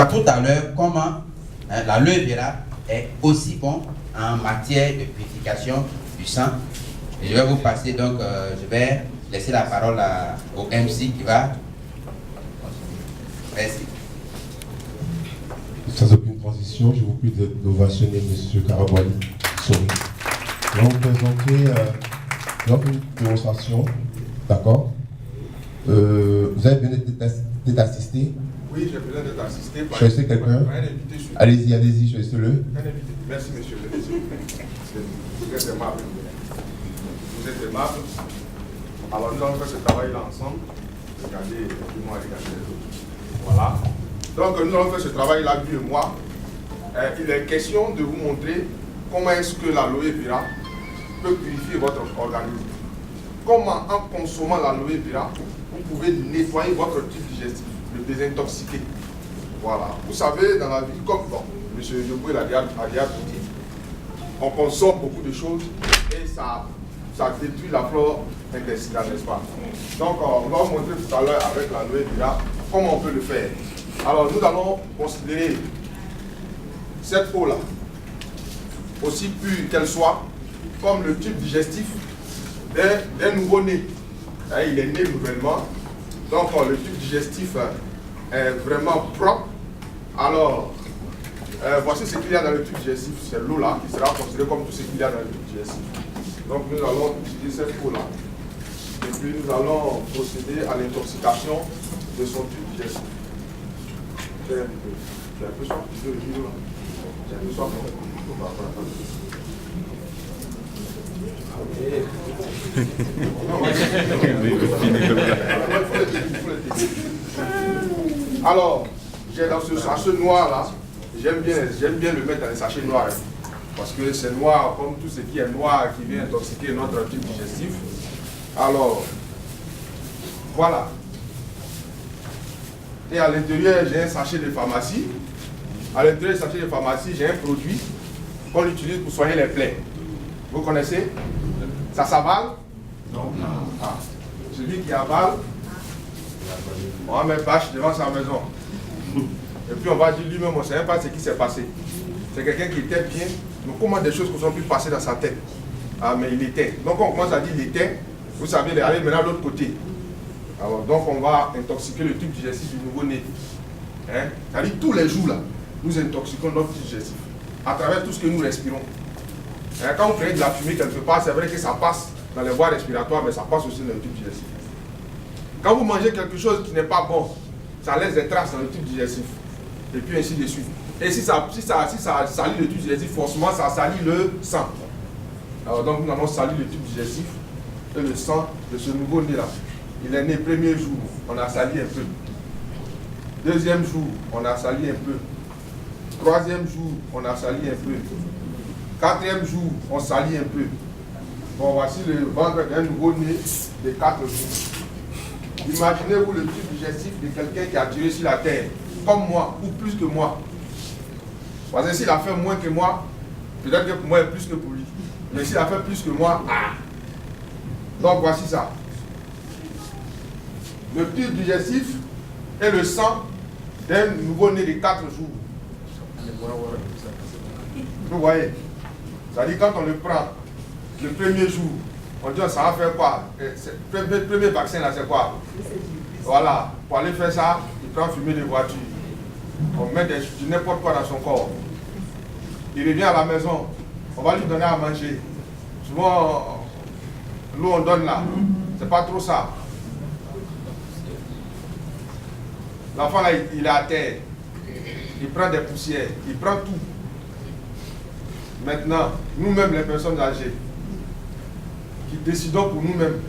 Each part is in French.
tout à l'heure comment l'aloe vera est aussi bon en matière de purification du sang. Et je vais vous passer donc, je vais laisser la parole au MC qui va. Merci. Sans aucune transition, je vous prie d'ovationner M. Karabouali. Je vais vous présenter une démonstration, d'accord. Vous avez besoin d'être assisté? Oui, j'ai besoin d'être assisté. Choisissez quelqu'un. Allez-y, choisissez-le. Merci, monsieur le président. Vous êtes aimable. Vous êtes aimable. Alors, nous allons faire ce travail-là ensemble. Regardez, moi, regardez les autres. Voilà. Donc, nous allons faire ce travail-là, lui et moi. Il est question de vous montrer comment est-ce que l'aloe vera peut purifier votre organisme. Comment, en consommant l'aloe vera, vous pouvez nettoyer votre tube digestif, le désintoxiquer. Voilà. Vous savez, dans la vie, comme M. Yoboué l'a déjà dit, on consomme beaucoup de choses et ça détruit la flore intestinale, n'est-ce pas? Donc, on va vous montrer tout à l'heure avec l'aloe vera comment on peut le faire. Alors, nous allons considérer cette eau-là, aussi pure qu'elle soit, comme le tube digestif d'un nouveau-né. Il est né nouvellement, donc le tube digestif est vraiment propre. Alors, voici ce qu'il y a dans le tube digestif, c'est l'eau-là qui sera considérée comme tout ce qu'il y a dans le tube digestif. Donc, nous allons utiliser cette eau-là. Et puis, nous allons procéder à l'intoxication de son tube digestif. J'ai un peu soif, tu veux le dire là? J'ai un peu soif, alors, j'ai dans ce sachet noir là, j'aime bien le mettre dans les sachets noirs. Parce que c'est noir comme tout ce qui est noir qui vient intoxiquer notre tube digestif. Alors, voilà. Et à l'intérieur, j'ai un sachet de pharmacie. À l'intérieur du sachet de pharmacie, j'ai un produit qu'on utilise pour soigner les plaies. Vous connaissez? Ça s'avale? Non. Ah. Celui qui avale, on va mettre bâche devant sa maison. Et puis on va dire lui-même, on ne sait même pas ce qui s'est passé. C'est quelqu'un qui était bien, mais comment des choses qui ont pu passer dans sa tête? Ah, mais il était. Donc on commence à dire il était. Vous savez, aller maintenant de l'autre côté. Alors, donc on va intoxiquer le tube digestif du nouveau-né. Hein? C'est-à-dire tous les jours là, nous intoxiquons notre tube digestif à travers tout ce que nous respirons. Hein? Quand vous prenez de la fumée quelque part, c'est vrai que ça passe dans les voies respiratoires, mais ça passe aussi dans le tube digestif. Quand vous mangez quelque chose qui n'est pas bon, ça laisse des traces dans le tube digestif. Et puis ainsi de suite. Et si ça salit le tube digestif, forcément ça salit le sang. Alors donc nous allons salir le tube digestif et le sang de ce nouveau-né là. Il est né premier jour, on a sali un peu. Deuxième jour, on a sali un peu. Troisième jour, on a sali un peu. Quatrième jour, on salit un peu. Bon, voici le ventre d'un nouveau-né de 4 jours. Imaginez-vous le tube digestif de quelqu'un qui a tiré sur la terre, comme moi, ou plus que moi. Parce que s'il a fait moins que moi, peut-être que pour moi, il est plus que pour lui. Mais s'il a fait plus que moi, ah! Donc voici ça. Le tube digestif et le sang d'un nouveau-né de 4 jours. Vous voyez? C'est-à-dire quand on le prend le premier jour, on dit ça va faire quoi? Le premier vaccin là c'est quoi? Voilà, pour aller faire ça, il prend fumer des voitures. On met du n'importe quoi dans son corps. Il revient à la maison, on va lui donner à manger. Souvent, l'eau on donne là, c'est pas trop ça. L'enfant là, il est à terre. Il prend des poussières, il prend tout. Maintenant, nous-mêmes les personnes âgées, qui décidons pour nous-mêmes,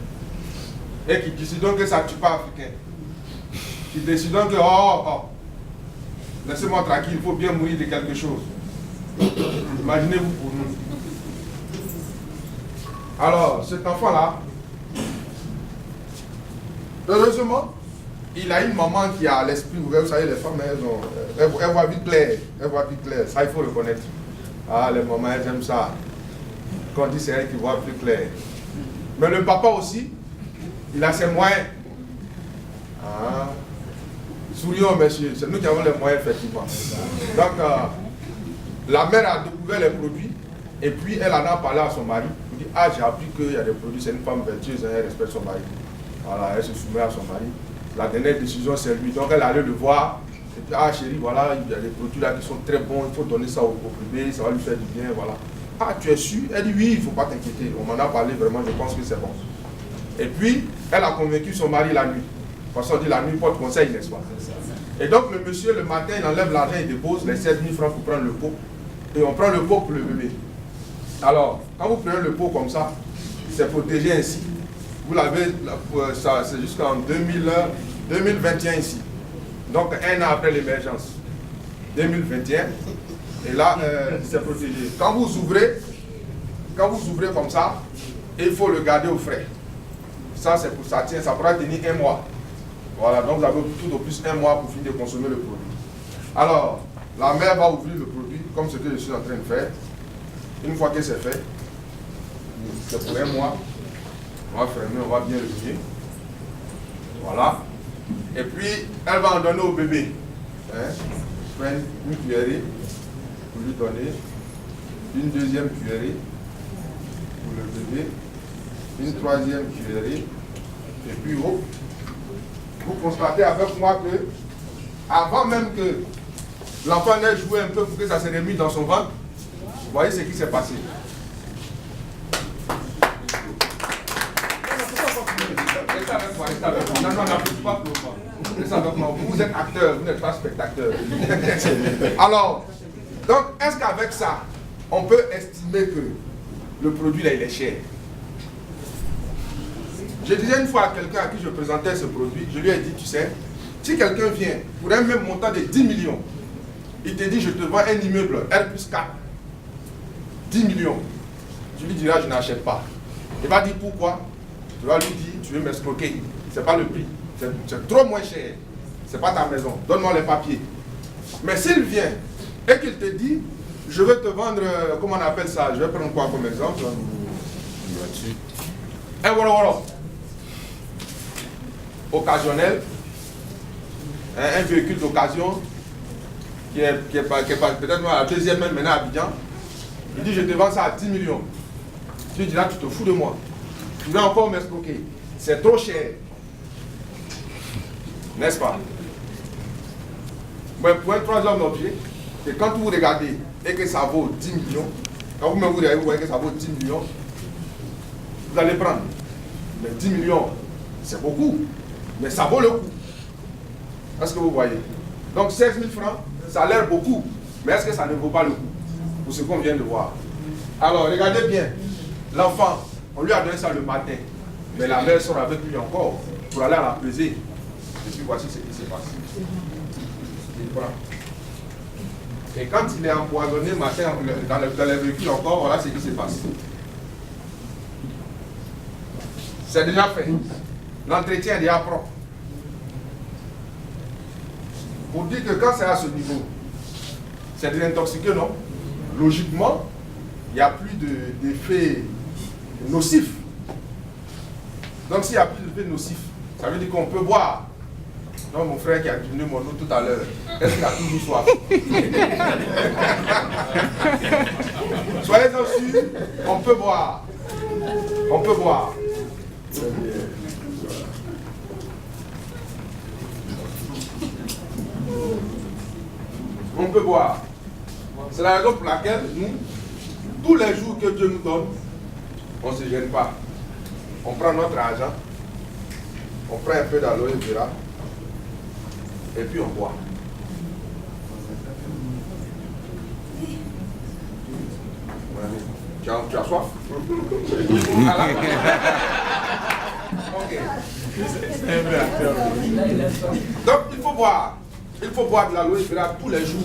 et qui décidons que ça ne tue pas Africain, qui décidons que, laissez-moi tranquille, il faut bien mourir de quelque chose. Imaginez-vous pour nous. Alors, cet enfant-là, heureusement, il a une maman qui a l'esprit ouvert. Vous savez, les femmes, elles voient vite clair. Elles voient vite clair. Ça, il faut le reconnaître. Ah, les mamans, elles aiment ça. Quand on dit c'est elle qui voit plus clair. Mais le papa aussi, il a ses moyens. Ah. Sourions, messieurs, c'est nous qui avons les moyens, effectivement. Donc, la mère a découvert les produits et puis elle en a parlé à son mari. Elle dit, ah, j'ai appris qu'il y a des produits, c'est une femme vertueuse, elle respecte son mari. Voilà, elle se soumet à son mari. La dernière décision, c'est lui. Donc, elle allait le voir. Et puis, ah, chérie, voilà, il y a des produits là qui sont très bons, il faut donner ça au bébé, ça va lui faire du bien, voilà. Ah, tu es sûr? Elle dit, oui, il ne faut pas t'inquiéter. On m'en a parlé vraiment, je pense que c'est bon. Et puis, elle a convaincu son mari la nuit. Parce qu'on dit la nuit porte conseil, n'est-ce pas? Et donc, le monsieur, le matin, il enlève l'argent, il dépose les 16 000 francs pour prendre le pot. Et on prend le pot pour le bébé. Alors, quand vous prenez le pot comme ça, c'est protégé ainsi. Vous l'avez, c'est jusqu'en 2021 ici. Donc, un an après l'émergence. 2021. Et là, c'est protégé. Quand vous ouvrez comme ça, il faut le garder au frais. Ça, c'est pour ça tient, ça pourra tenir 1 mois. Voilà, donc vous avez tout au plus 1 mois pour finir de consommer le produit. Alors, la mère va ouvrir le produit, comme ce que je suis en train de faire. Une fois que c'est fait, c'est pour 1 mois. On va fermer, on va bien le lier. Voilà. Et puis, elle va en donner au bébé. Prendre une cuillerée pour lui donner. Une deuxième cuillerée pour le bébé. Une troisième cuillerée. Et puis, oh, vous constatez avec moi que, avant même que l'enfant n'ait joué un peu pour que ça se remue dans son ventre, vous voyez ce qui s'est passé. Vous êtes acteur, vous n'êtes pas spectateur. Alors, donc, est-ce qu'avec ça, on peut estimer que le produit là, il est cher? Je disais une fois à quelqu'un à qui je présentais ce produit, je lui ai dit, tu sais, si quelqu'un vient pour un même montant de 10 millions, il te dit, je te vends un immeuble R+4, 10 millions, tu lui diras, je n'achète pas. Il va dire, pourquoi? Tu vas lui dire, tu veux m'escroquer, c'est pas le prix, c'est trop moins cher, c'est pas ta maison, donne-moi les papiers. Mais s'il vient et qu'il te dit, je veux te vendre, comment on appelle ça, je vais prendre quoi comme exemple? Un voilà. Occasionnel, un véhicule d'occasion qui est peut-être à la deuxième main maintenant à Abidjan. Il dit, je te vends ça à 10 millions. Tu dis là, tu te fous de moi. Tu vas encore m'escroquer. C'est trop cher. N'est-ce pas? Mais pour un troisième objet, et quand vous regardez et que ça vaut 10 millions, quand vous me regardez, vous voyez que ça vaut 10 millions, vous allez prendre. Mais 10 millions, c'est beaucoup. Mais ça vaut le coup. Est-ce que vous voyez? Donc 16 000 francs, ça a l'air beaucoup. Mais est-ce que ça ne vaut pas le coup? Pour ce qu'on vient de voir. Alors, regardez bien. L'enfant, on lui a donné ça le matin. Mais la mère sort avec lui encore pour aller à la peser. Et puis voici ce qui s'est passé. Il prend. Et quand il est empoisonné matin dans les véhicules encore, voilà ce qui s'est passé. C'est déjà fait. L'entretien est déjà propre. Pour dire que quand c'est à ce niveau, c'est désintoxiqué, non? Logiquement, il n'y a plus d'effet nocif. Donc s'il n'y a plus d'effet nocif, ça veut dire qu'on peut boire. Non, mon frère qui a diminué mon eau tout à l'heure, est-ce qu'il a toujours soif? Soyez-en sûrs, on peut boire. On peut boire. On peut boire. C'est la raison pour laquelle nous, tous les jours que Dieu nous donne, on ne se gêne pas. On prend notre argent, on prend un peu d'aloe vera, et puis on boit. Tu as soif? Ok. Donc il faut boire. Il faut boire de l'aloe vera tous les jours.